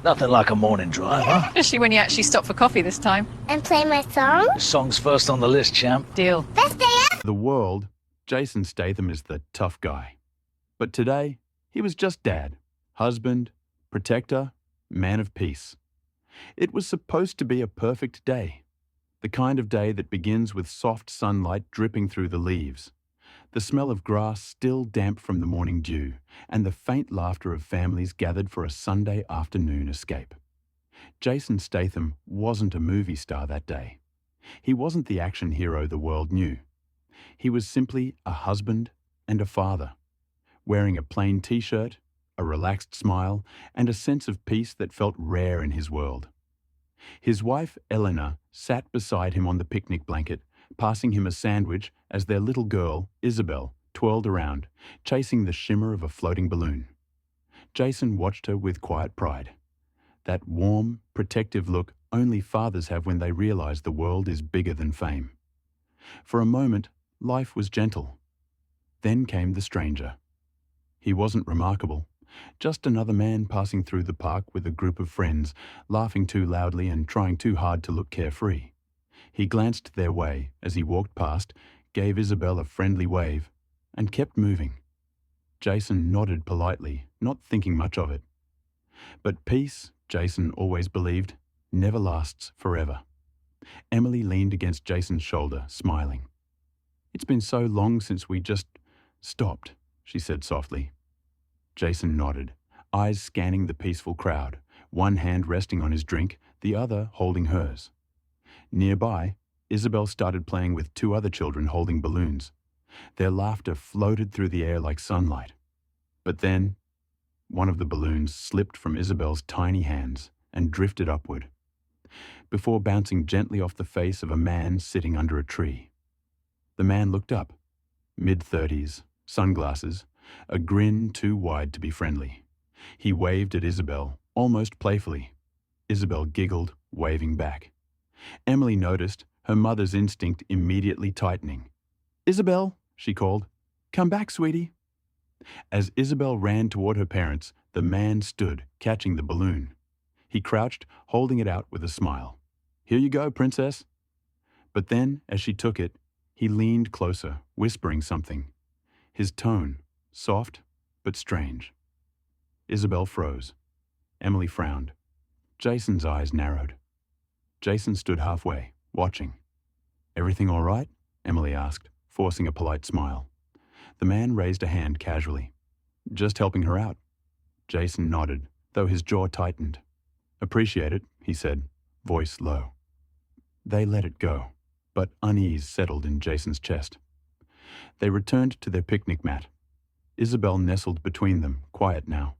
Nothing like a morning drive, huh? Especially when you actually stop for coffee this time. And play my song? Your song's first on the list, champ. Deal. Best day ever! The world, Jason Statham is the tough guy. But today, he was just dad, husband, protector, man of peace. It was supposed to be a perfect day. The kind of day that begins with soft sunlight dripping through the leaves, the smell of grass still damp from the morning dew, and the faint laughter of families gathered for a Sunday afternoon escape. Jason Statham wasn't a movie star that day. He wasn't the action hero the world knew. He was simply a husband and a father, wearing a plain t-shirt, a relaxed smile, and a sense of peace that felt rare in his world. His wife, Eleanor, sat beside him on the picnic blanket, passing him a sandwich as their little girl, Isabel, twirled around, chasing the shimmer of a floating balloon. Jason watched her with quiet pride. That warm, protective look only fathers have when they realize the world is bigger than fame. For a moment, life was gentle. Then came the stranger. He wasn't remarkable, just another man passing through the park with a group of friends, laughing too loudly and trying too hard to look carefree. He glanced their way as he walked past, gave Isabel a friendly wave, and kept moving. Jason nodded politely, not thinking much of it. But peace, Jason always believed, never lasts forever. Emily leaned against Jason's shoulder, smiling. "It's been so long since we just stopped," she said softly. Jason nodded, eyes scanning the peaceful crowd, one hand resting on his drink, the other holding hers. Nearby, Isabel started playing with two other children holding balloons. Their laughter floated through the air like sunlight. But then, one of the balloons slipped from Isabel's tiny hands and drifted upward, before bouncing gently off the face of a man sitting under a tree. The man looked up, mid-30s, sunglasses, a grin too wide to be friendly. He waved at Isabel, almost playfully. Isabel giggled, waving back. Emily noticed, her mother's instinct immediately tightening. "Isabel," she called, "come back, sweetie." As Isabel ran toward her parents, the man stood, catching the balloon. He crouched, holding it out with a smile. "Here you go, princess." But then, as she took it, he leaned closer, whispering something. His tone, soft but strange. Isabel froze. Emily frowned. Jason's eyes narrowed. Jason stood halfway, watching. "Everything all right?" Emily asked, forcing a polite smile. The man raised a hand casually. "Just helping her out." Jason nodded, though his jaw tightened. "Appreciate it," he said, voice low. They let it go, but unease settled in Jason's chest. They returned to their picnic mat. Isabel nestled between them, quiet now.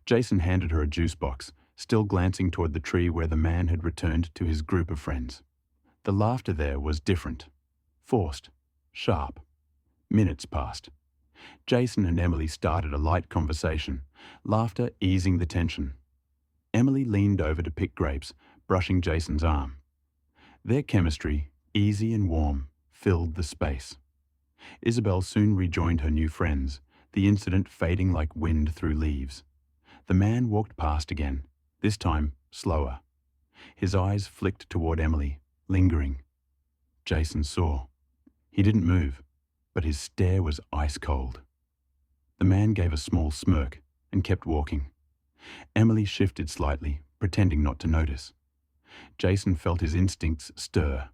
Jason handed her a juice box, still glancing toward the tree where the man had returned to his group of friends. The laughter there was different, forced, sharp. Minutes passed. Jason and Emily started a light conversation, laughter easing the tension. Emily leaned over to pick grapes, brushing Jason's arm. Their chemistry, easy and warm, filled the space. Isabel soon rejoined her new friends, the incident fading like wind through leaves. The man walked past again, this time slower. His eyes flicked toward Emily, lingering. Jason saw. He didn't move, but his stare was ice cold. The man gave a small smirk and kept walking. Emily shifted slightly, pretending not to notice. Jason felt his instincts stir.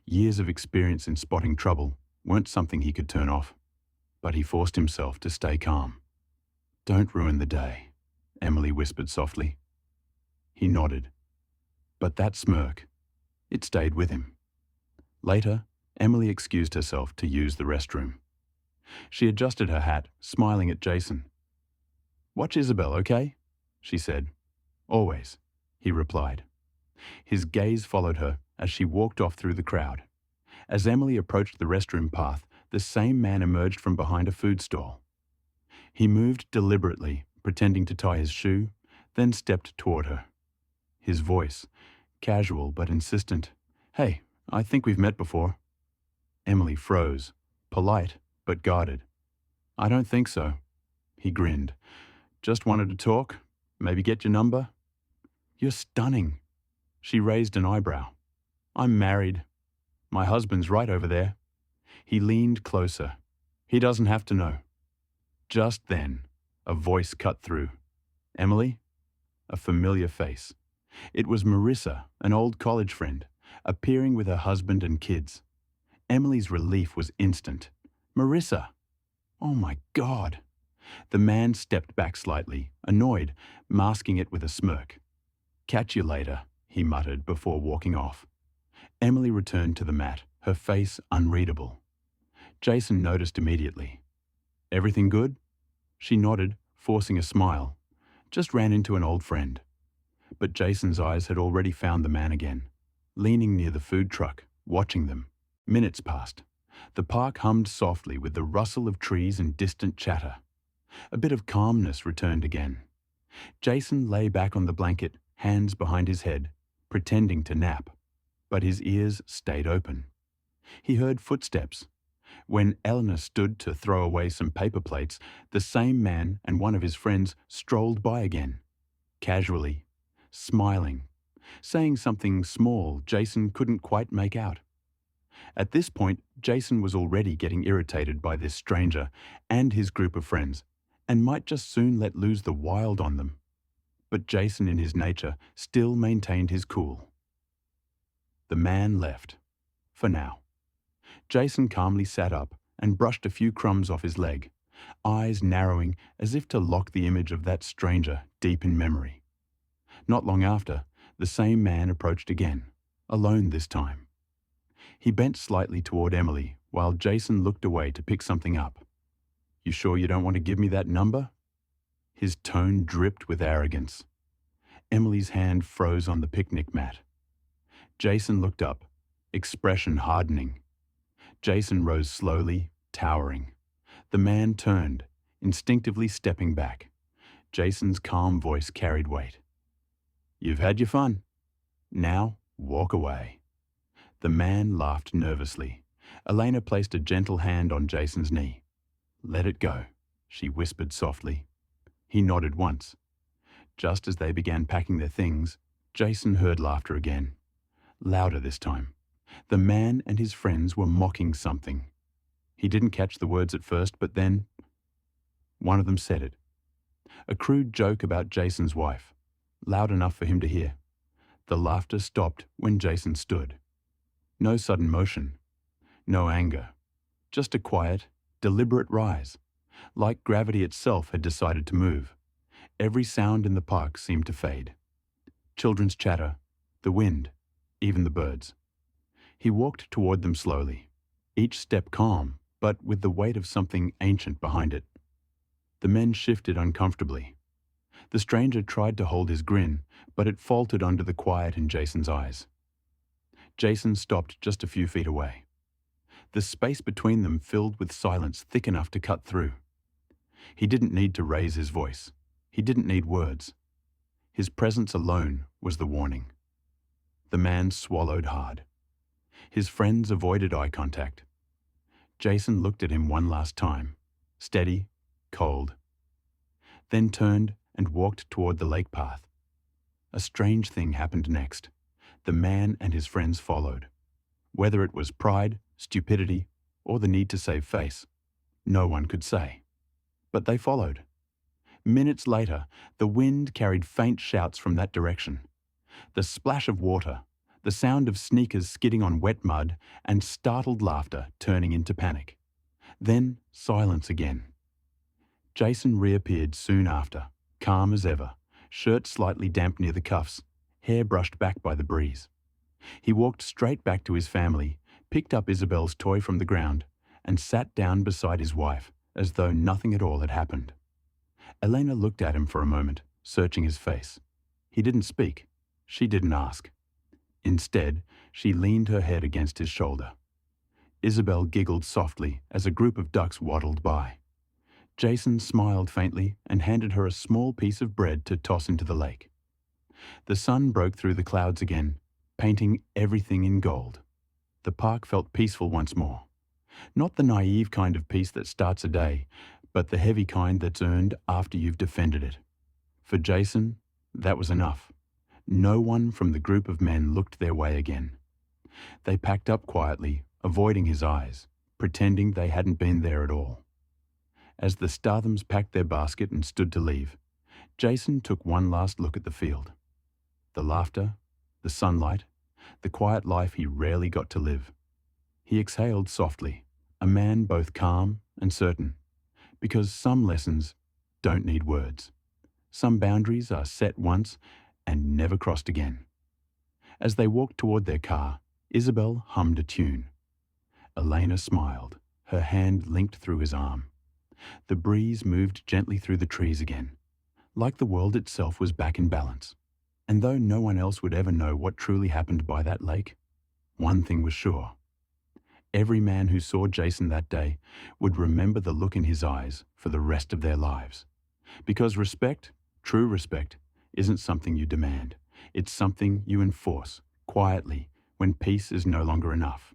Years of experience in spotting trouble weren't something he could turn off, but he forced himself to stay calm. "Don't ruin the day," Emily whispered softly. He nodded. But that smirk, it stayed with him. Later, Emily excused herself to use the restroom. She adjusted her hat, smiling at Jason. "Watch Isabel, okay?" she said. "Always," he replied. His gaze followed her as she walked off through the crowd. As Emily approached the restroom path, the same man emerged from behind a food stall. He moved deliberately, pretending to tie his shoe, then stepped toward her. His voice, casual but insistent. "Hey, I think we've met before." Emily froze, polite but guarded. "I don't think so." He grinned. "Just wanted to talk, maybe get your number." You're stunning. She raised an eyebrow. I'm married. My husband's right over there. He leaned closer. He doesn't have to know. Just then, a voice cut through. Emily? A familiar face. It was Marissa, an old college friend, appearing with her husband and kids. Emily's relief was instant. Marissa! Oh my God! The man stepped back slightly, annoyed, masking it with a smirk. Catch you later, he muttered before walking off. Emily returned to the mat, her face unreadable. Jason noticed immediately. Everything good? She nodded, forcing a smile. Just ran into an old friend. But Jason's eyes had already found the man again, leaning near the food truck, watching them. Minutes passed. The park hummed softly with the rustle of trees and distant chatter. A bit of calmness returned again. Jason lay back on the blanket, hands behind his head, pretending to nap, but his ears stayed open. He heard footsteps. When Eleanor stood to throw away some paper plates, the same man and one of his friends strolled by again, casually, smiling, saying something small Jason couldn't quite make out. At this point, Jason was already getting irritated by this stranger and his group of friends, and might just soon let loose the wild on them. But Jason, in his nature, still maintained his cool. The man left. For now. Jason calmly sat up and brushed a few crumbs off his leg, eyes narrowing as if to lock the image of that stranger deep in memory. Not long after, the same man approached again, alone this time. He bent slightly toward Emily while Jason looked away to pick something up. You sure you don't want to give me that number? His tone dripped with arrogance. Emily's hand froze on the picnic mat. Jason looked up, expression hardening. Jason rose slowly, towering. The man turned, instinctively stepping back. Jason's calm voice carried weight. You've had your fun. Now, walk away. The man laughed nervously. Elena placed a gentle hand on Jason's knee. Let it go, she whispered softly. He nodded once. Just as they began packing their things, Jason heard laughter again. Louder this time. The man and his friends were mocking something. He didn't catch the words at first, but then one of them said it. A crude joke about Jason's wife, loud enough for him to hear. The laughter stopped when Jason stood. No sudden motion, no anger, just a quiet, deliberate rise, like gravity itself had decided to move. Every sound in the park seemed to fade. Children's chatter, the wind, even the birds. He walked toward them slowly, each step calm, but with the weight of something ancient behind it. The men shifted uncomfortably. The stranger tried to hold his grin, but it faltered under the quiet in Jason's eyes. Jason stopped just a few feet away. The space between them filled with silence thick enough to cut through. He didn't need to raise his voice. He didn't need words. His presence alone was the warning. The man swallowed hard. His friends avoided eye contact. Jason looked at him one last time, steady, cold. Then turned and walked toward the lake path. A strange thing happened next. The man and his friends followed. Whether it was pride, stupidity, or the need to save face, no one could say. But they followed. Minutes later, the wind carried faint shouts from that direction. The splash of water, the sound of sneakers skidding on wet mud, and startled laughter turning into panic. Then silence again. Jason reappeared soon after, calm as ever, shirt slightly damp near the cuffs, hair brushed back by the breeze. He walked straight back to his family, picked up Isabel's toy from the ground, and sat down beside his wife, as though nothing at all had happened. Elena looked at him for a moment, searching his face. He didn't speak. She didn't ask. Instead, she leaned her head against his shoulder. Isabel giggled softly as a group of ducks waddled by. Jason smiled faintly and handed her a small piece of bread to toss into the lake. The sun broke through the clouds again, painting everything in gold. The park felt peaceful once more. Not the naive kind of peace that starts a day, but the heavy kind that's earned after you've defended it. For Jason, that was enough. No one from the group of men looked their way again. They packed up quietly, avoiding his eyes, pretending they hadn't been there at all. As the Stathams packed their basket and stood to leave, Jason took one last look at the field. The laughter, the sunlight, the quiet life he rarely got to live. He exhaled softly, a man both calm and certain, because some lessons don't need words. Some boundaries are set once and never crossed again. As they walked toward their car, Isabel hummed a tune. Elena smiled, her hand linked through his arm. The breeze moved gently through the trees again, like the world itself was back in balance. And though no one else would ever know what truly happened by that lake, one thing was sure. Every man who saw Jason that day would remember the look in his eyes for the rest of their lives. Because respect, true respect, isn't something you demand. It's something you enforce, quietly, when peace is no longer enough.